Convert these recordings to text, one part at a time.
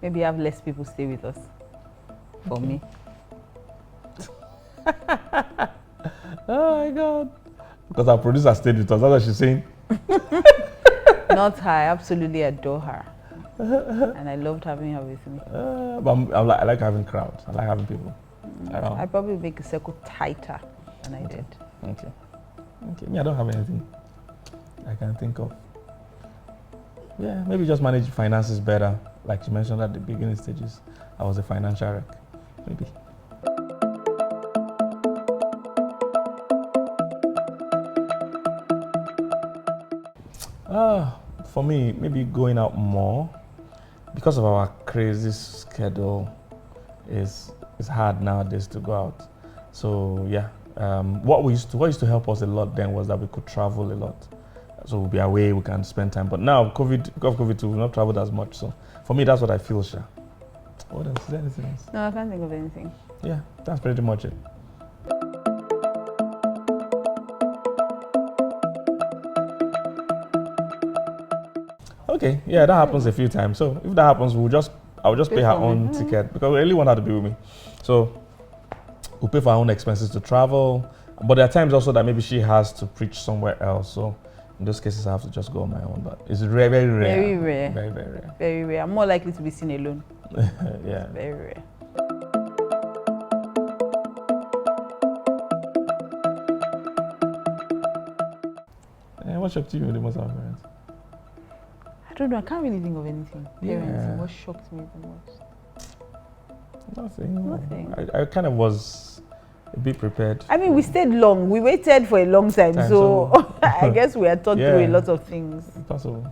Maybe have less people stay with us. For me. Oh my God. Because our producer stayed with us. That's what she's saying. Not her. I absolutely adore her. And I loved having her with me. But I like having crowds. I like having people around. I probably make a circle tighter than I did. Okay. Me, I don't have anything I can think of. Yeah, maybe just manage finances better. Like you mentioned at the beginning stages, I was a financial wreck. Maybe. For me, maybe going out more. Because of our crazy schedule, is hard nowadays to go out. So yeah, what used to help us a lot then was that we could travel a lot. So we'll be away, we can spend time. But now, because of COVID, we've not traveled as much. So for me, that's what I feel, Sha. What else? Is there anything else? No, I can't think of anything. Yeah, that's pretty much it. Okay, yeah, that happens a few times. So if that happens, I'll just pay her own ticket because we really want her to be with me. So we'll pay for our own expenses to travel. But there are times also that maybe she has to preach somewhere else. So in those cases, I have to just go on my own. But it's rare, very rare. Very rare. Very, very rare. Very rare. I'm more likely to be seen alone. Yeah. It's very rare. What shocked you the most about parents? I don't know. I can't really think of anything. Parents. Yeah. What shocked me the most? Nothing. I kind of was a bit prepared. I mean, we stayed long. We waited for a long time. So I guess we are taught through a lot of things. Possible.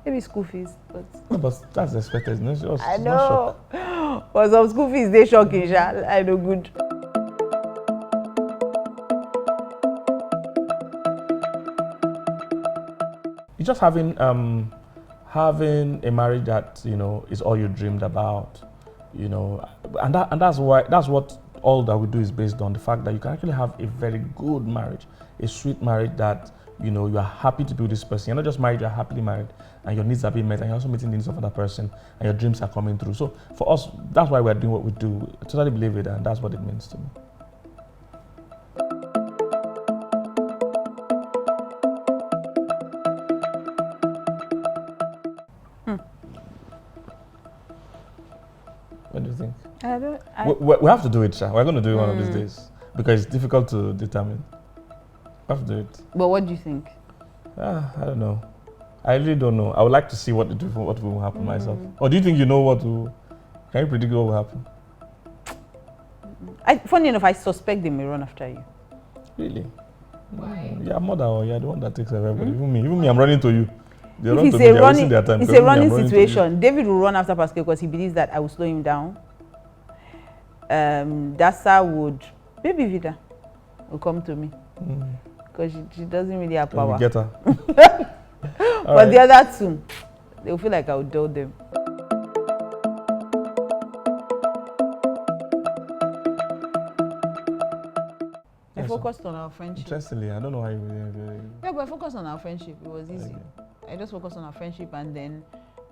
Maybe school fees, but no, but that's expected. No, I know. But some school fees they shocking, Sha. I know good. It's just having a marriage that is all you dreamed about, and that's what all that we do is based on, the fact that you can actually have a very good marriage, a sweet marriage that you are happy to be with this person. You're not just married, you're happily married, and your needs are being met, and you're also meeting the needs of other person, and your dreams are coming through. So for us, that's why we're doing what we do. I totally believe it, and that's what it means to me. What do you think? We have to do it, Sha. We're going to do it one of these days because it's difficult to determine. We have to do it. But what do you think? I don't know. I really don't know. I would like to see what will happen myself. Or do you think you know what will? Can you predict what will happen? Funny enough, I suspect they may run after you. Really? Why? Yeah, mother, you're the one that takes everybody. Even me, I'm running to you. They if run it's to me, they're wasting their time. It's a running situation. David will run after Pascal because he believes that I will slow him down. Dasa would, maybe Vida will come to me because she doesn't really have power. Get her. But the other two, they will feel like I will dull them. I focused on our friendship. Interestingly, I don't know how you. Yeah, but I focused on our friendship. It was easy. I just focused on our friendship and then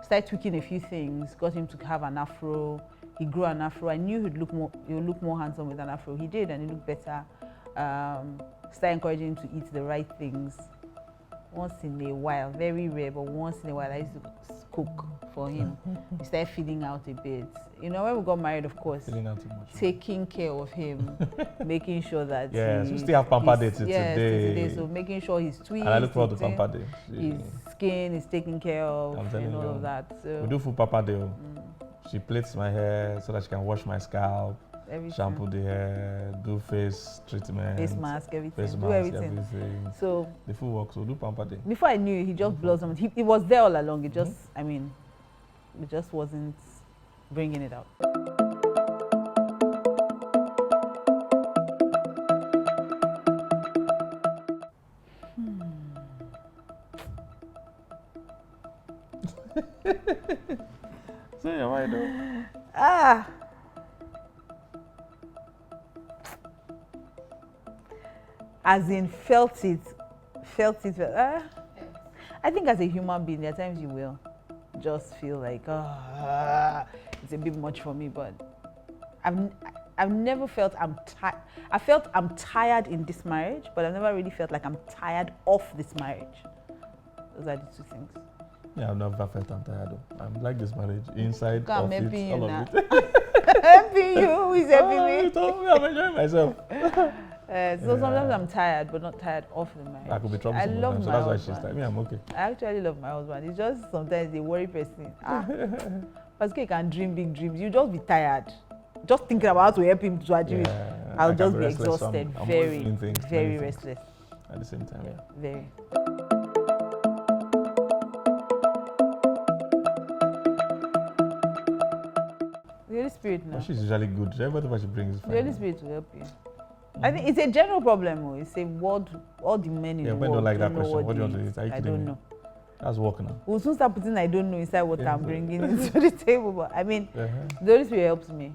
started tweaking a few things. Got him to have an afro. He grew an afro. I knew he would look more handsome with an afro. He did, and he looked better. Started encouraging him to eat the right things. Once in a while, very rare, but once in a while, I used to cook for him. He started feeding out a bit. When we got married, of course, taking care of him, making sure that we still have pamper day today. So making sure his tweets, and I look forward to pamper day. His skin is taken care of, and all of that. So we do full pamper day. She plaits my hair so that she can wash my scalp. Everything. Shampoo the hair, do face treatment, face mask, everything. Everything. So the full work. So do pamper day. Before I knew, he just blossomed. He was there all along. It just, it just wasn't bringing it out. Say your mind though. As in felt it. I think as a human being, there are times you will. just feel like, it's a bit much for me. But I've never felt I'm tired. I felt I'm tired in this marriage, but I've never really felt like I'm tired of this marriage. Those are the two things. Yeah, I've never felt I'm tired. I'm like this marriage, inside, I'm off it, helping you all now. of it. Helping you? Who is helping me? You told me I'm enjoying myself. So sometimes I'm tired, but not tired of the marriage. I could be troublesome. I love sometimes, so my that's why husband. she's like, me, I'm okay. I actually love my husband. It's just sometimes they worry person. Because you can dream big dreams. You just be tired. Just thinking about how to help him to achieve it. I'll just be restless, exhausted. I'm Very, doing things, very many things restless. at the same time, yeah. Very. The Holy Spirit now. But she's usually good. Whatever she brings is fine. The Holy Spirit will help you. I think it's a general problem. It's a word. All the men in the men world don't like that know question. What do you want to is. do? Are you I kidding don't me? know. That's work now. We'll soon start putting I don't know inside what Yeah, I'm so- bringing into the table. But I mean, the Holy Spirit helps me.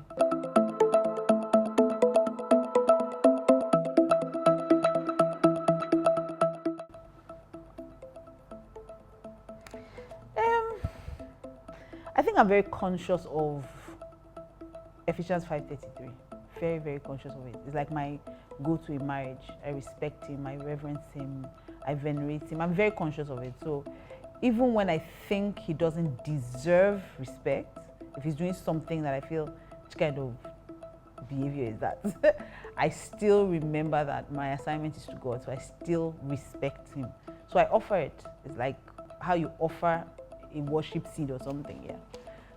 I think I'm very conscious of Ephesians 5:33. Very, very conscious of it. It's like my go-to in marriage. I respect him, I reverence him, I venerate him. I'm very conscious of it. So even when I think he doesn't deserve respect, if he's doing something that I feel, which kind of behavior is that? I still remember that my assignment is to God, so I still respect him. So I offer it. It's like how you offer a worship seed or something, yeah.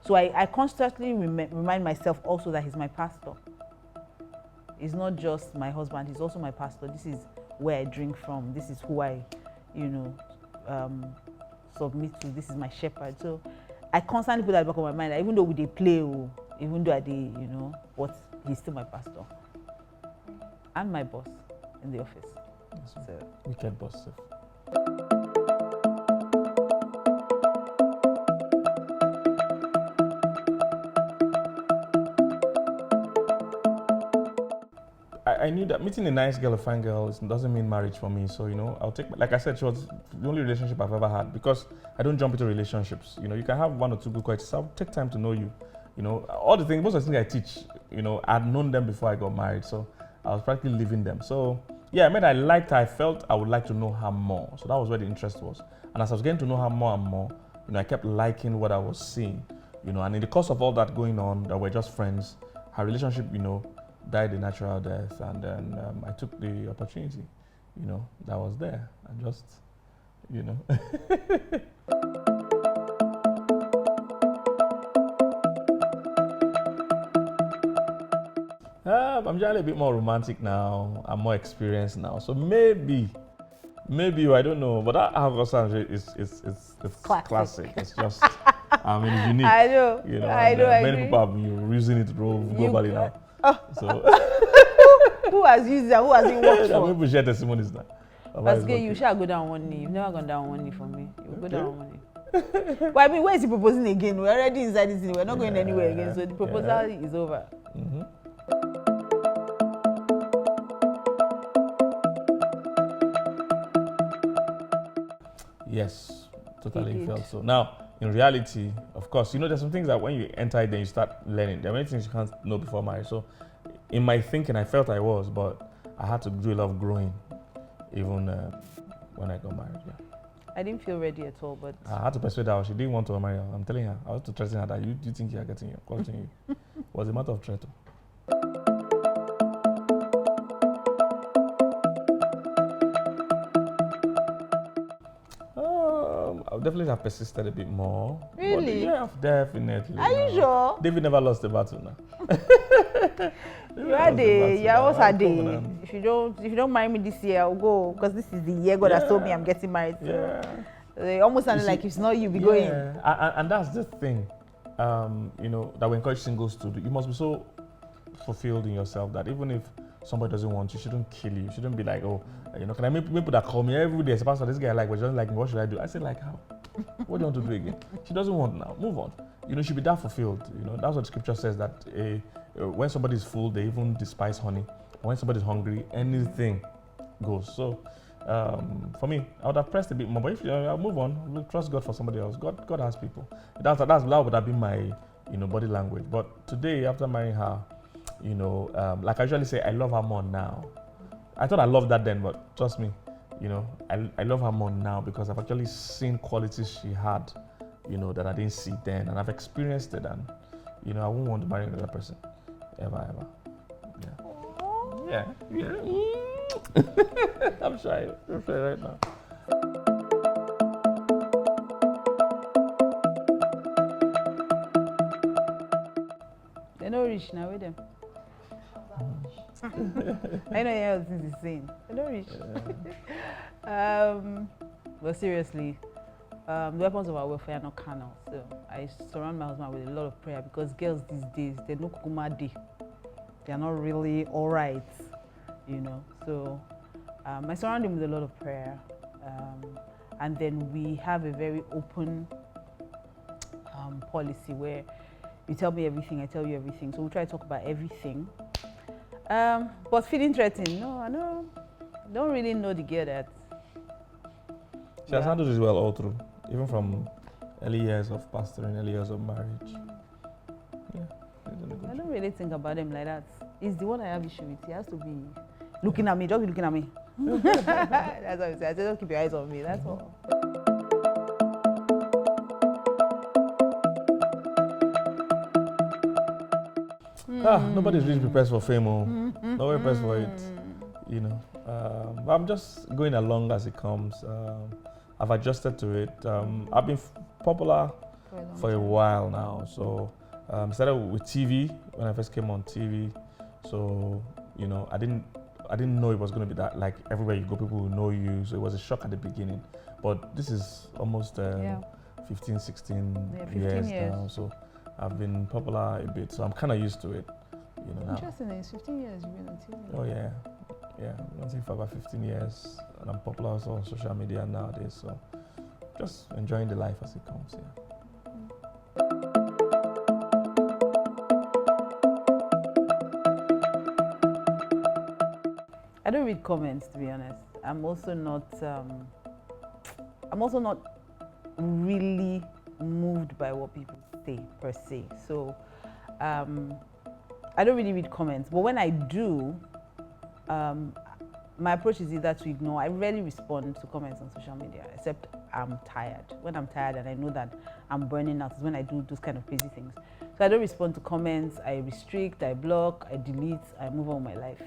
So I constantly remind myself also that he's my pastor. He's not just my husband, he's also my pastor. This is where I drink from. This is who I, submit to. This is my shepherd. So I constantly put that back on my mind, that even though we play, even though but he's still my pastor. And my boss in the office. Yes, So wicked boss. I knew that meeting a nice girl, a fine girl, doesn't mean marriage for me. So, I'll take, like I said, she was the only relationship I've ever had, because I don't jump into relationships. You can have one or two good qualities. I'll take time to know you. All the things, most of the things I teach, I'd known them before I got married. So I was practically living them. So yeah, I mean, I liked her. I felt I would like to know her more. So that was where the interest was. And as I was getting to know her more and more, I kept liking what I was seeing, and in the course of all that going on, that we're just friends, her relationship, died a natural death, and then I took the opportunity, that was there, and just, I'm generally a bit more romantic now. I'm more experienced now, so maybe I don't know, but that alcohol is classic. It's just, it's unique. I know. I know. Many people have been using it globally now. So who has used that? Who has it worked for? People share testimonies now. Parce que you shall go down one knee. You've never gone down one knee for me. You go down one knee. But I mean, where is he proposing again? We're already inside this thing. We're not going anywhere again. So the proposal is over. Mm-hmm. Yes, totally felt so. Now, in reality, of course, there's some things that when you enter it, then you start learning. There are many things you can't know before marriage. So in my thinking, I felt I was, but I had to do a lot of growing, even when I got married. Yeah. I didn't feel ready at all, but I had to persuade her. She didn't want to marry her. I'm telling her. I was to threaten her that you think you're getting you. It was a matter of threat. I would definitely have persisted a bit more. Really? Yeah, definitely. Are you sure? David never lost the battle now. You're always a day. If you don't marry me this year, I'll go, because this is the year God has told me I'm getting married. So it almost sounded like it's not you be going. And that's the thing, that we encourage singles to do. You must be so fulfilled in yourself that even if somebody doesn't want you, shouldn't kill you. You shouldn't be like, can I make people that call me every day? Pastor, this guy but she doesn't like me. What should I do? I say, like, how? What do you want to do again? She doesn't want now. Move on. You should be that fulfilled. That's what the scripture says, that when somebody is full, they even despise honey. When somebody is hungry, anything goes. So For me, I would have pressed a bit more. But if I'll move on, we'll trust God for somebody else. God has people. That would have been my body language. But today, after marrying her, like I usually say, I love her more now. I thought I loved that then, but trust me, I love her more now because I've actually seen qualities she had, that I didn't see then, and I've experienced it, and I won't want to marry another person, ever. Yeah. I'm shy right now. They're not rich now, with them. I know else is insane. They're not rich. But seriously, the weapons of our warfare are not carnal. So I surround my husband with a lot of prayer because girls these days, they're no kukumadi. They're not really all right, So I surround him with a lot of prayer. And then we have a very open policy where you tell me everything, I tell you everything. So we try to talk about everything. But feeling threatened, no, I don't really know the girl that. She has handled this well all through, even from early years of pastoring, early years of marriage. Yeah, I don't really think about him like that. He's the one I have issue with. He has to be looking at me, just be looking at me. That's what I say. I say, just keep your eyes on me, that's all. Nobody's really prepared for fame, nobody prepared for it, But I'm just going along as it comes. I've adjusted to it. I've been popular for a while now, so started with TV when I first came on TV. So I didn't know it was going to be that, like everywhere you go, people will know you. So it was a shock at the beginning, but this is almost 15, 16 years now. So I've been popular a bit, so I'm kind of used to it. Interesting, it's 15 years you've been on TV. Oh yeah. I've been on TV for about 15 years, and I'm popular also on social media nowadays. So just enjoying the life as it comes. I don't read comments, to be honest. I'm also not really moved by what people say per se. So I don't really read comments, but when I do, my approach is either to ignore. I rarely respond to comments on social media, except I'm tired. When I'm tired and I know that I'm burning out is when I do those kind of crazy things. So I don't respond to comments. I restrict, I block, I delete, I move on with my life.